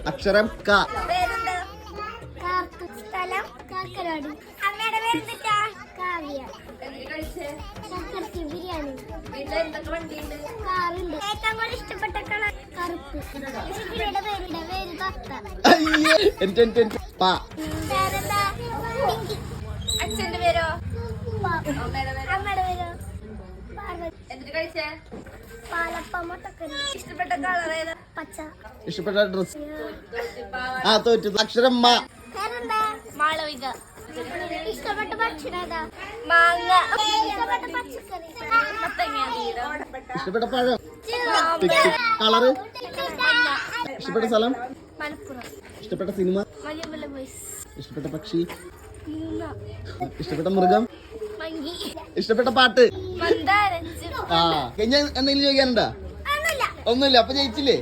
അക്ഷരം ക. പേരെന്താ? സ്ഥലം കാക്കനാട്. അമ്മയുടെ പേരെന്താ? കാവ്യ. ബിരിയാണി. കാറുണ്ട്. ഏറ്റവും കൂടുതൽ ഇഷ്ടപ്പെട്ട കളർ കറുപ്പ്. പേര് തത്ത. പേരെന്താ? അച്ഛന്റെ പേരോ? അമ്മയുടെ പേരോ? എന്നിട്ട് കഴിച്ചേ? പാലപ്പ മുട്ടക്കറി. ഇഷ്ടപ്പെട്ട കളർ ഏതാ? പച്ച. ഇഷ്ടപ്പെട്ട ഡ്രസ്? തോറ്റു. അക്ഷരം മ. പേരെന്താ? മാളവിക. ഇഷ്ടപ്പെട്ട ഭക്ഷണം ഏതാ? മാങ്ങ. ഇഷ്ടപ്പെട്ട പച്ചക്കറി? മത്തങ്ങ. ഇഷ്ടപ്പെട്ട പഴം? കളറ്? ഇഷ്ടപ്പെട്ട സ്ഥലം? മലപ്പുറം. ഇഷ്ടപ്പെട്ട സിനിമ? മലയാള ബോയ്സ്. ഇഷ്ടപ്പെട്ട പക്ഷി? ഇഷ്ടപ്പെട്ട മൃഗം? മങ്കി. ഇഷ്ടപ്പെട്ട പാട്ട്? മന്ദാരം. കഴിഞ്ഞ എന്തെങ്കിലും ചോദിക്കാനുണ്ടോ? ഒന്നുമില്ല. അപ്പൊ ജയിച്ചില്ലേ?